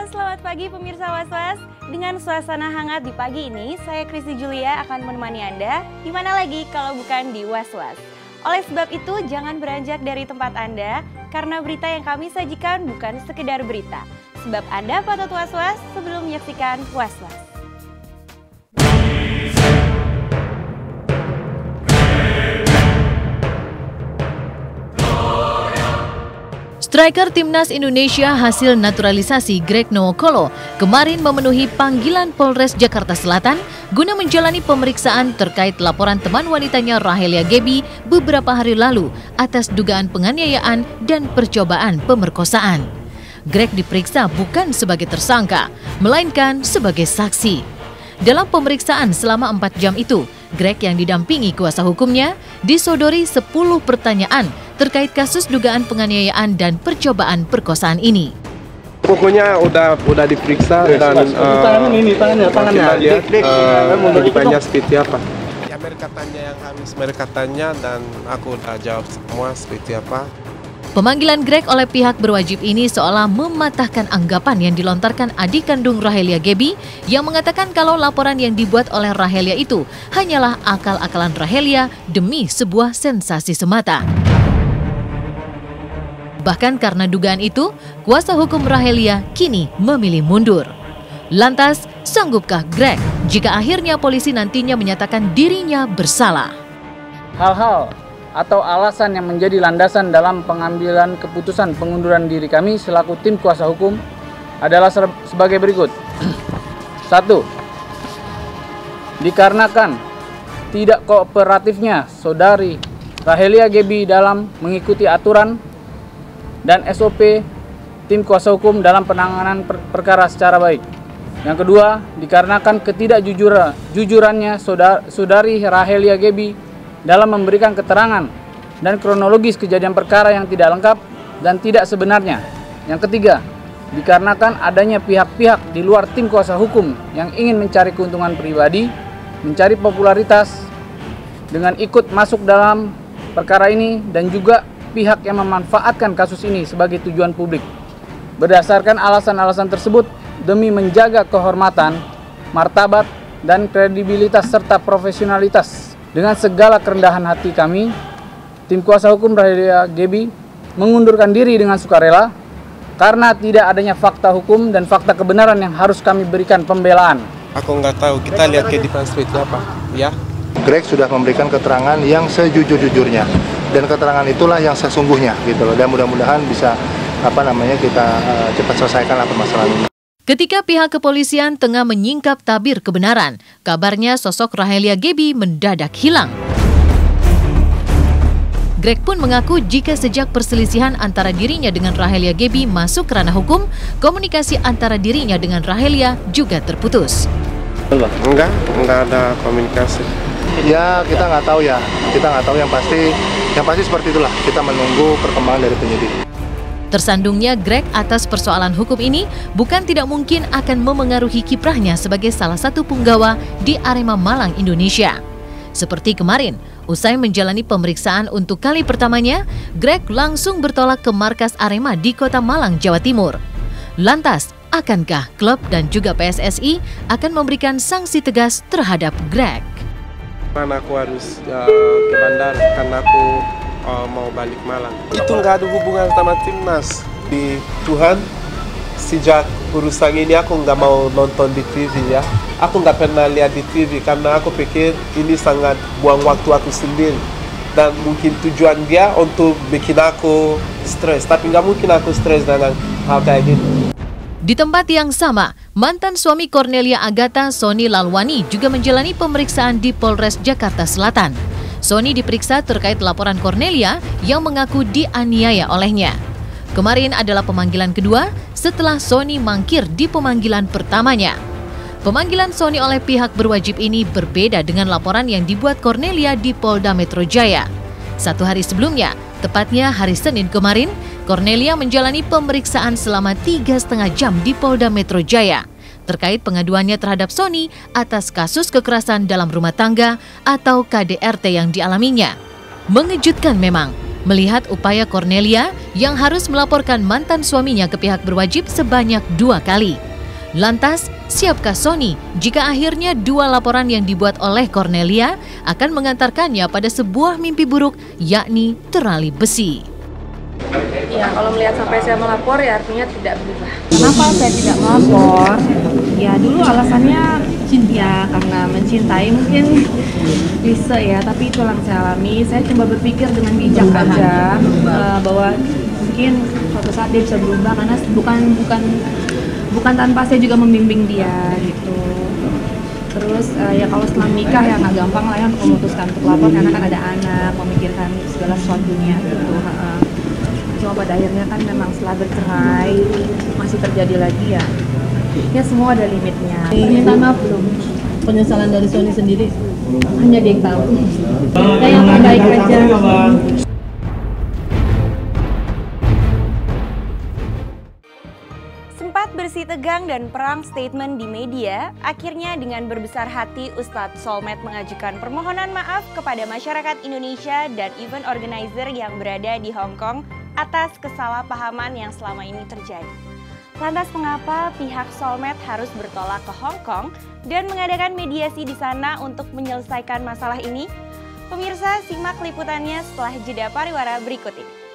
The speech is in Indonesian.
selamat pagi pemirsa Was-Was. Dengan suasana hangat di pagi ini, saya Kristi Julia akan menemani Anda. Di mana lagi kalau bukan di Was-Was. Oleh sebab itu, jangan beranjak dari tempat Anda, karena berita yang kami sajikan bukan sekedar berita. Sebab Anda patut was-was sebelum menyaksikan Was-Was. Striker Timnas Indonesia hasil naturalisasi Greg Nwokolo kemarin memenuhi panggilan Polres Jakarta Selatan guna menjalani pemeriksaan terkait laporan teman wanitanya Rahelia Gebi beberapa hari lalu atas dugaan penganiayaan dan percobaan pemerkosaan. Greg diperiksa bukan sebagai tersangka, melainkan sebagai saksi. Dalam pemeriksaan selama 4 jam itu, Greg yang didampingi kuasa hukumnya disodori 10 pertanyaan terkait kasus dugaan penganiayaan dan percobaan perkosaan ini. Pokoknya udah diperiksa dan tangannya lihat ditanya seperti apa. Ya mereka tanya yang harus mereka tanya dan aku udah jawab semua seperti apa. Pemanggilan Greg oleh pihak berwajib ini seolah mematahkan anggapan yang dilontarkan adik kandung Rahelia Gebi yang mengatakan kalau laporan yang dibuat oleh Rahelia itu hanyalah akal-akalan Rahelia demi sebuah sensasi semata. Bahkan karena dugaan itu, kuasa hukum Rahelia kini memilih mundur. Lantas, sanggupkah Greg jika akhirnya polisi nantinya menyatakan dirinya bersalah? Hal-hal atau alasan yang menjadi landasan dalam pengambilan keputusan pengunduran diri kami selaku tim kuasa hukum adalah sebagai berikut. 1. Dikarenakan tidak kooperatifnya saudari Rahelia Gebi dalam mengikuti aturan dan SOP tim kuasa hukum dalam penanganan perkara secara baik. Yang kedua, dikarenakan ketidakjujurannya saudari Rahelia Gebi dalam memberikan keterangan dan kronologis kejadian perkara yang tidak lengkap dan tidak sebenarnya. Yang ketiga, dikarenakan adanya pihak-pihak di luar tim kuasa hukum yang ingin mencari keuntungan pribadi, mencari popularitas dengan ikut masuk dalam perkara ini dan juga pihak yang memanfaatkan kasus ini sebagai tujuan publik. Berdasarkan alasan-alasan tersebut, demi menjaga kehormatan, martabat, dan kredibilitas serta profesionalitas dengan segala kerendahan hati kami, tim kuasa hukum Rahelia Gebi mengundurkan diri dengan sukarela karena tidak adanya fakta hukum dan fakta kebenaran yang harus kami berikan pembelaan. Aku nggak tahu, kita lihat kehidupan seperti apa, ya. Greg sudah memberikan keterangan yang sejujur-jujurnya dan keterangan itulah yang sesungguhnya gitu loh, dan mudah-mudahan bisa kita cepat selesaikan permasalahan ini. Ketika pihak kepolisian tengah menyingkap tabir kebenaran, kabarnya sosok Rahelia Gebi mendadak hilang. Greg pun mengaku jika sejak perselisihan antara dirinya dengan Rahelia Gebi masuk ranah hukum, komunikasi antara dirinya dengan Rahelia juga terputus. Enggak ada komunikasi. Ya kita nggak tahu yang pasti seperti itulah, kita menunggu perkembangan dari penyidik. Tersandungnya Greg atas persoalan hukum ini bukan tidak mungkin akan memengaruhi kiprahnya sebagai salah satu punggawa di Arema Malang Indonesia. Seperti kemarin, usai menjalani pemeriksaan untuk kali pertamanya, Greg langsung bertolak ke markas Arema di Kota Malang, Jawa Timur. Lantas, akankah klub dan juga PSSI akan memberikan sanksi tegas terhadap Greg? Aku harus ke bandara karena aku mau balik Malang. Itu nggak ada hubungan sama timnas. Di Tuhan, sejak urusan ini aku nggak mau nonton di TV ya. Aku nggak pernah lihat di TV karena aku pikir ini sangat buang waktu aku sendiri. Dan mungkin tujuan dia untuk bikin aku stres. Tapi nggak mungkin aku stres dengan hal kayak gini. Di tempat yang sama, mantan suami Cornelia Agatha, Sony Lalwani, juga menjalani pemeriksaan di Polres Jakarta Selatan. Sony diperiksa terkait laporan Cornelia yang mengaku dianiaya olehnya. Kemarin adalah pemanggilan kedua setelah Sony mangkir di pemanggilan pertamanya. Pemanggilan Sony oleh pihak berwajib ini berbeda dengan laporan yang dibuat Cornelia di Polda Metro Jaya. 1 hari sebelumnya, tepatnya hari Senin kemarin, Cornelia menjalani pemeriksaan selama 3,5 jam di Polda Metro Jaya terkait pengaduannya terhadap Sony atas kasus kekerasan dalam rumah tangga atau KDRT yang dialaminya. Mengejutkan memang, Melihat upaya Cornelia yang harus melaporkan mantan suaminya ke pihak berwajib sebanyak 2 kali. Lantas, siapkah Sony jika akhirnya 2 laporan yang dibuat oleh Cornelia akan mengantarkannya pada sebuah mimpi buruk, yakni terali besi? Ya, kalau melihat sampai saya melapor ya artinya tidak berubah. Kenapa saya tidak melapor? Ya dulu alasannya ya karena mencintai, mungkin klise ya, tapi itu yang saya alami. Saya coba berpikir dengan bijak aja bahwa mungkin suatu saat dia bisa berubah, karena bukan tanpa saya juga membimbing dia gitu. Terus ya kalau setelah menikah ya nggak gampang lah ya untuk memutuskan untuk lapor, karena kan ada anak, memikirkan segala sesuatunya gitu. Cuma pada akhirnya kan memang setelah bercerai masih terjadi lagi ya semua ada limitnya. Permintaan maaf belum? Penyesalan dari Sony sendiri Hanya dia yang tahu. Saya yang terbaik aja. Sempat bersih tegang dan perang statement di media, akhirnya dengan berbesar hati Ustadz Solmed mengajukan permohonan maaf kepada masyarakat Indonesia dan event organizer yang berada di Hong Kong atas kesalahpahaman yang selama ini terjadi. Lantas mengapa pihak Solmed harus bertolak ke Hong Kong dan mengadakan mediasi di sana untuk menyelesaikan masalah ini? Pemirsa, simak liputannya setelah jeda pariwara berikut ini.